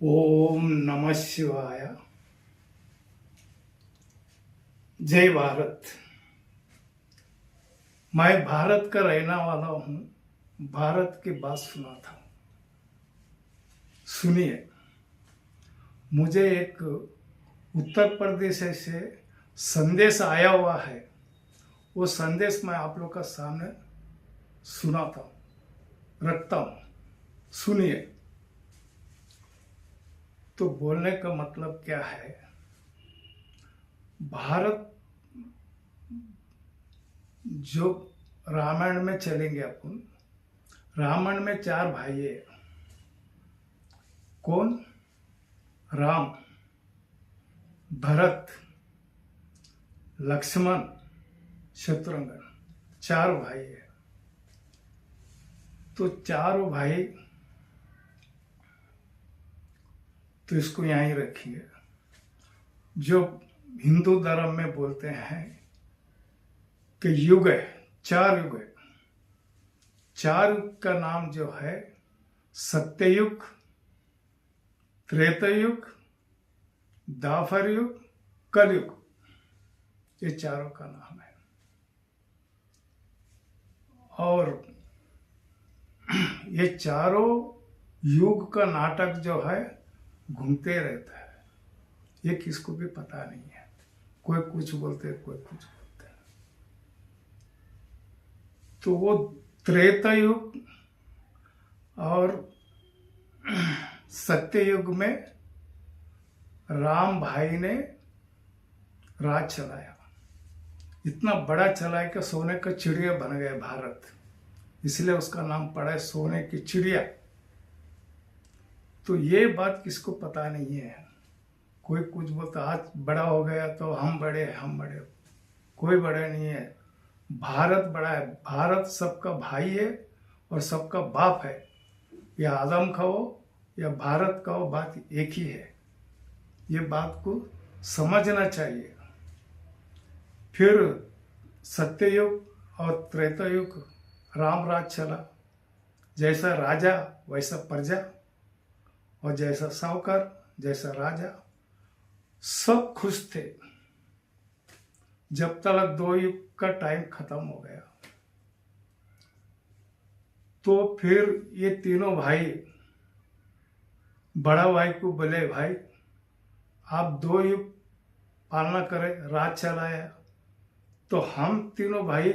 ओम नमः शिवाय। जय भारत। मैं भारत का रहने वाला हूँ। भारत की बात सुनाता हूँ, सुनिए। मुझे एक उत्तर प्रदेश से संदेश आया हुआ है। वो संदेश मैं आप लोग का सामने सुनाता हूँ, रखता हूँ। सुनिए। तो बोलने का मतलब क्या है? भारत जो रामायण में चलेंगे अपन। रामायण में 4 भाई है। कौन? राम, भरत, लक्ष्मण, शत्रुघ्न। 4 भाई है। तो चारों भाई, तो इसको यहीं रखिए। जो हिंदू धर्म में बोलते हैं कि युग है, 4 युग है। 4 युग का नाम जो है सत्ययुग, त्रेतायुग, द्वापर युग, कलयुग। ये चारों का नाम है। और ये चारों युग का नाटक जो है घूमते रहता है। ये किसको भी पता नहीं है। कोई कुछ बोलते, कोई कुछ बोलते हैं। तो वो त्रेता युग और सत्ययुग में राम भाई ने राज चलाया। इतना बड़ा चलाया कि सोने का चिड़िया बन गया भारत। इसलिए उसका नाम पड़ा है सोने की चिड़िया। तो ये बात किसको पता नहीं है। कोई कुछ बोलता आज बड़ा हो गया तो हम बड़े, हम बड़े। कोई बड़ा नहीं है। भारत बड़ा है। भारत सबका भाई है और सबका बाप है। या आदम का हो या भारत का हो, बात एक ही है। ये बात को समझना चाहिए। फिर सत्ययुग और त्रेतायुग राम राज चला। जैसा राजा वैसा प्रजा, और जैसा साहूकार जैसा राजा, सब खुश थे जब तक 2 युग का टाइम खत्म हो गया। तो फिर ये तीनों भाई बड़ा भाई को बोले, भाई आप 2 युग पालना करें, राज चलाया, तो हम तीनों भाई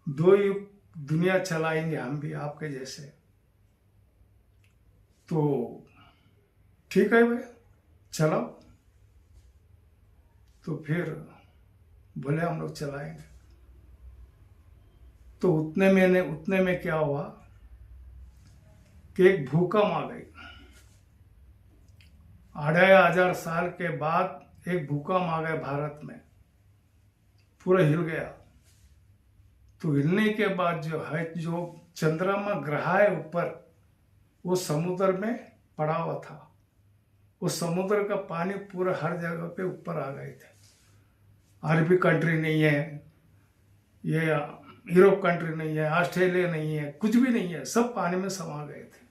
2 युग दुनिया चलाएंगे, हम भी आपके जैसे। तो ठीक है भाई, चलाओ। तो फिर बोले हम लोग चलाएंगे। तो उतने में क्या हुआ कि एक भूकंप आ गई। 2500 साल के बाद एक भूकंप आ गया भारत में। पूरा हिल गया। तो हिलने के बाद जो है, जो चंद्रमा ग्रह है ऊपर, वो समुद्र में पड़ा हुआ था। वो समुद्र का पानी पूरा हर जगह पे ऊपर आ गए थे। अरबी कंट्री नहीं है, ये यूरोप कंट्री नहीं है, ऑस्ट्रेलिया नहीं है, कुछ भी नहीं है, सब पानी में समा गए थे।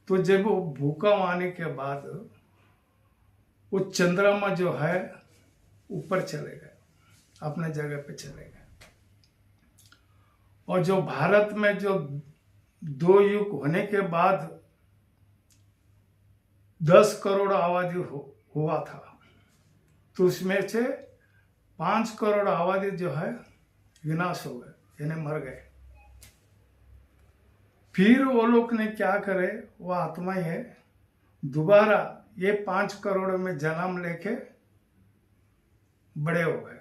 तो जब वो भूकंप आने के बाद वो चंद्रमा जो है ऊपर चले गए, अपने जगह पे चले गए। और जो भारत में जो 2 युग होने के बाद 10 करोड़ आबादी हुआ था, तो उसमें से 5 करोड़ आबादी जो है विनाश हो गए, यानी मर गए। फिर वो लोग ने क्या करे, वो आत्मा ही है, दोबारा ये 5 करोड़ में जन्म लेके बड़े हो गए।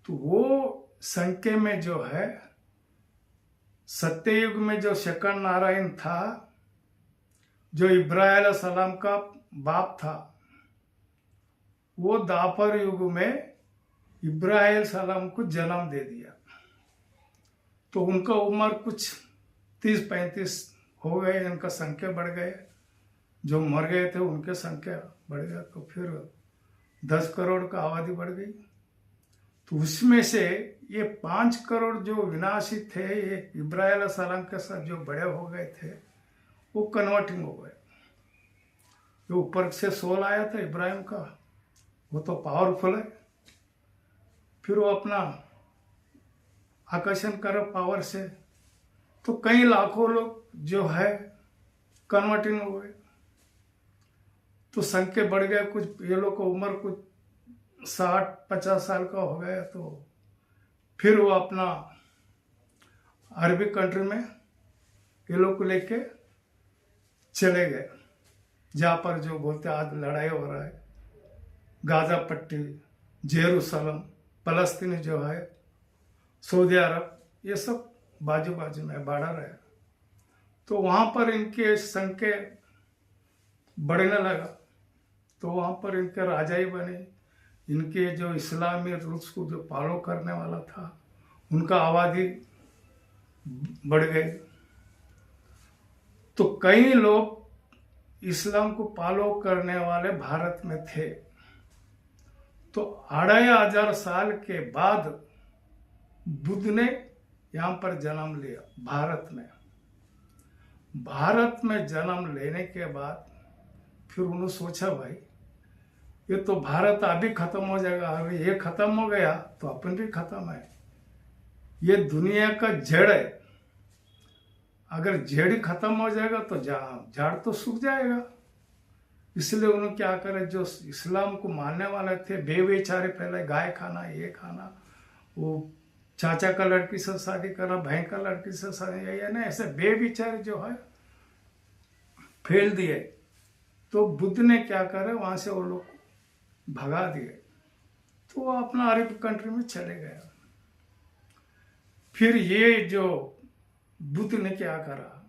तो वो संख्या में जो है, सत्ययुग में जो शकन नारायण था, जो इब्राहिम अलैहिस्सलाम का बाप था, वो द्वापर युग में इब्राहिम अलैहिस्सलाम को जन्म दे दिया। तो उनका उम्र कुछ 30-35 हो गए, इनका संख्या बढ़ गए। जो मर गए थे उनके संख्या बढ़ गया। तो फिर 10 करोड़ का आबादी बढ़ गई। तो उसमें से ये 5 करोड़ जो विनाशी थे, ये इब्राहिम अलैहिस्सलाम के साथ जो बड़े हो गए थे, वो कन्वर्टिंग हो गए। जो ऊपर से सोल आया था इब्राहिम का, वो तो पावरफुल है। फिर वो अपना आकर्षण करे पावर से, तो कई लाखों लोग जो है कन्वर्टिंग हो गए। तो संख्या बढ़ गया, कुछ ये लोग को उम्र कुछ 60-50 साल का हो गया, तो फिर वो अपना अरबी कंट्री में ये लोग को लेके चले गए, जहाँ पर जो बोलते आज लड़ाई हो रहा है, गाजा पट्टी, जेरूसलम, फलस्तीन जो है, सऊदी अरब, ये सब बाजू बाजू में बॉर्डर है। तो वहाँ पर इनके संख्या बढ़ने लगा, तो वहाँ पर इनके राजा ही बने। इनके जो इस्लामी रूल्स को जो फॉलो करने वाला था, उनका आबादी बढ़ गई। तो कई लोग इस्लाम को फॉलो करने वाले भारत में थे। तो 2500 साल के बाद बुद्ध ने यहाँ पर जन्म लिया भारत में। भारत में जन्म लेने के बाद फिर उन्होंने सोचा, भाई ये तो भारत अभी खत्म हो जाएगा, अगर ये खत्म हो गया तो अपन भी खत्म है। ये दुनिया का जड़ है, अगर जड़ ही खत्म हो जाएगा तो झाड़ तो सूख जाएगा। इसलिए उन्होंने क्या करे, जो इस्लाम को मानने वाले थे बेचारे, पहले गाय खाना, ये खाना, वो चाचा का लड़की से शादी करना, बहन का लड़की से शादी, या ना ऐसे बेचारे जो है फेल दिए। तो बुद्ध ने क्या करे, वहां से वो लोग भगा दिए, तो वो अपना अरब कंट्री में चले गए। फिर ये जो बुद्ध ने क्या करा,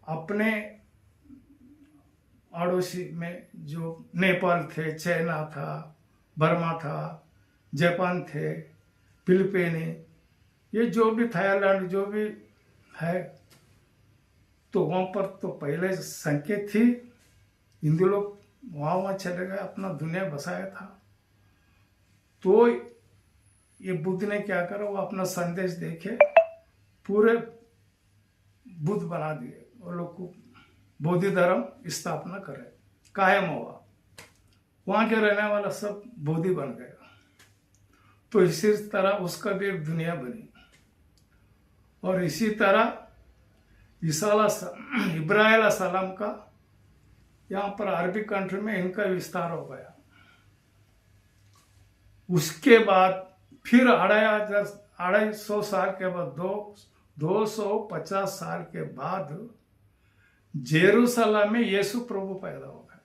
अपने अड़ोसी में जो नेपाल थे, चाइना था, बर्मा था, जापान थे, फिलिपीनी, ये जो भी थाईलैंड जो भी है, तो वहाँ पर तो पहले संख्या थी, हिंदू लोग वहाँ चले गए, अपना दुनिया बसाया था। तो ये बुद्ध ने क्या करा, वो अपना संदेश देके पूरे बुद्ध बना दिए, वो लोग को बौद्ध धर्म स्थापना करे, कायम हुआ, वहाँ के रहने वाला सब बौद्धी बन गए। तो इसी तरह उसका भी एक दुनिया बनी। और इसी तरह इब्राहिम सलाम का यहाँ पर अरबी कंट्री में इनका विस्तार हो गया। उसके बाद फिर 250 साल के बाद 250 साल के बाद जेरूसलम में यीशु प्रभु पैदा हो गए।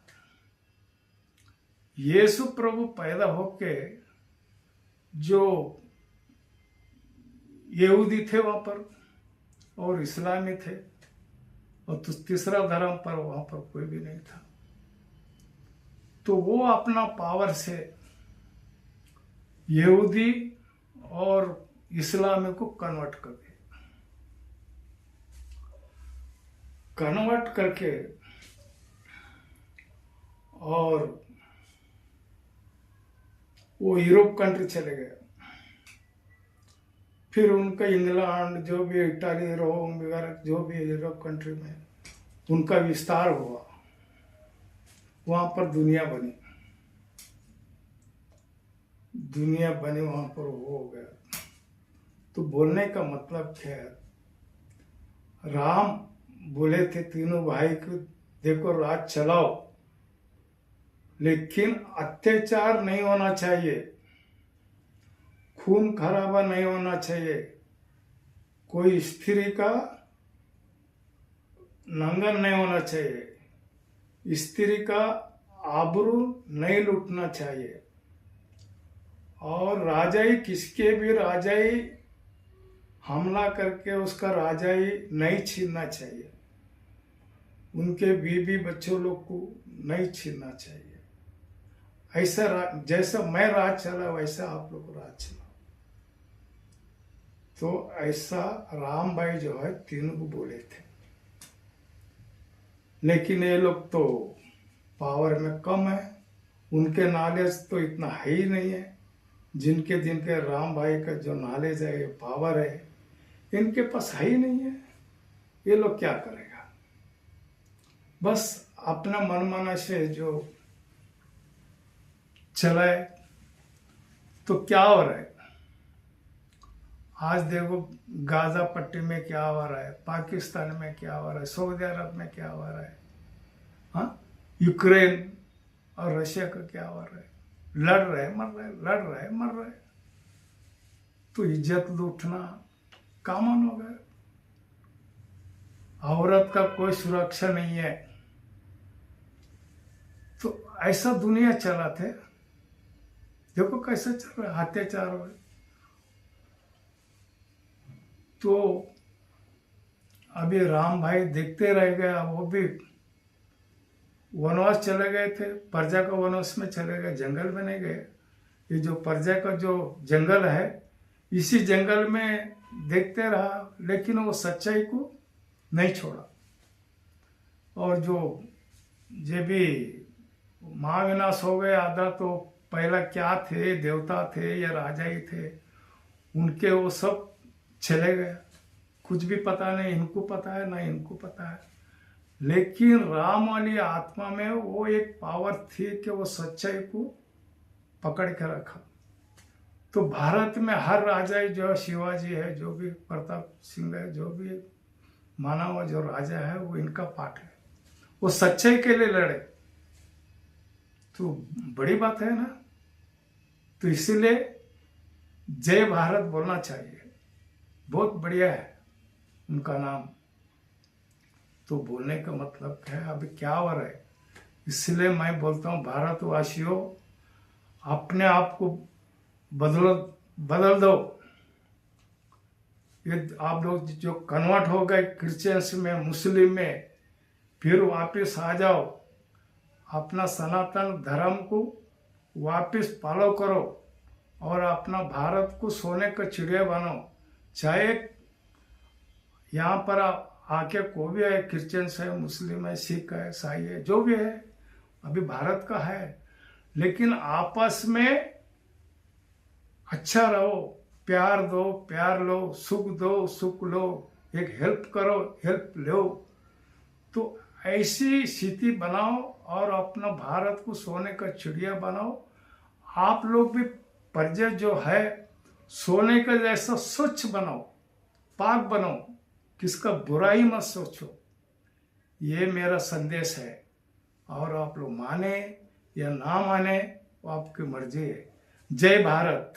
यीशु प्रभु पैदा होके जो यहूदी थे वहां पर और इस्लामी थे, और तीसरा धर्म पर वहां पर कोई भी नहीं था। तो वो अपना पावर से यहूदी और इस्लामी को कन्वर्ट कर दिया। कन्वर्ट करके और वो यूरोप कंट्री चले गए। फिर उनका इंग्लैंड, जो भी इटाली, रोम वगैरह जो भी यूरोप कंट्री में उनका विस्तार हुआ, वहां पर दुनिया बनी। वहां पर वो हो गया। तो बोलने का मतलब क्या है, राम बोले थे तीनों भाई को, देखो राज चलाओ, लेकिन अत्याचार नहीं होना चाहिए, खून खराबा नहीं होना चाहिए, कोई स्त्री का नंगन नहीं होना चाहिए, स्त्री का आबरू नहीं लूटना चाहिए, और राजाई किसके भी राजाई हमला करके उसका राजाई नहीं छीनना चाहिए, उनके बीवी बच्चों लोग को नहीं छीनना चाहिए। ऐसा जैसा मैं राज चला वैसा आप लोग राज चला। तो ऐसा राम भाई जो है तीनों को बोले थे। लेकिन ये लोग तो पावर में कम है, उनके नॉलेज तो इतना है ही नहीं है जिनके राम भाई का जो नॉलेज है, पावर है, इनके पास है ही नहीं है। ये लोग क्या करेगा, बस अपना मनमाना से जो चलाए तो क्या हो रहा है। आज देखो गाजा पट्टी में क्या हो रहा है, पाकिस्तान में क्या हो रहा है, सऊदी अरब में क्या हो रहा है, हाँ, यूक्रेन और रशिया का क्या हो रहा है। लड़ रहे मर रहे, लड़ रहे मर रहे, तो इज्जत लूटना कॉमन हो गया। औरत का कोई सुरक्षा नहीं है। तो ऐसा दुनिया चला थे, देखो कैसे चल रहा है, अत्याचार हो। तो अभी राम भाई देखते रह गए, वो भी वनवास चले गए थे, प्रजा का वनवास में चले गए, जंगल में नहीं गए। ये जो प्रजा का जो जंगल है, इसी जंगल में देखते रहा, लेकिन वो सच्चाई को नहीं छोड़ा। और जो भी महाविनाश हो गए आधा, तो पहला क्या थे, देवता थे या राजा ही थे, उनके वो सब चले गए। कुछ भी पता नहीं, इनको पता है ना इनको पता है। लेकिन राम वाली आत्मा में वो एक पावर थी कि वो सच्चाई को पकड़ के रखा। तो भारत में हर राजा, जो शिवाजी है, जो भी प्रताप सिंह है, जो भी माना हुआ जो राजा है, वो इनका पाठ है। वो सच्चाई के लिए लड़े, तो बड़ी बात है ना। तो इसीलिए जय भारत बोलना चाहिए, बहुत बढ़िया है उनका नाम। तो बोलने का मतलब क्या है, अभी क्या हो रहा है, इसलिए मैं बोलता हूँ भारतवासियों, अपने आप को बदल दो। ये आप लोग जो कन्वर्ट हो गए क्रिश्चियंस में, मुस्लिम में, फिर वापस आ जाओ, अपना सनातन धर्म को वापस फॉलो करो और अपना भारत को सोने का चिड़िया बनाओ। चाहे यहाँ पर आके कोई भी है, क्रिश्चियंस है, मुस्लिम है, सिख है, ईसाई है, जो भी है, अभी भारत का है, लेकिन आपस में अच्छा रहो, प्यार दो, प्यार लो, सुख दो, सुख लो, एक हेल्प करो, हेल्प लो। तो ऐसी स्थिति बनाओ और अपना भारत को सोने का चिड़िया बनाओ। आप लोग भी प्रजा जो है, सोने का जैसा स्वच्छ बनाओ, पाक बनाओ, किसका बुराई मत सोचो। ये मेरा संदेश है। और आप लोग माने या ना माने, वो आपकी मर्जी है। जय भारत।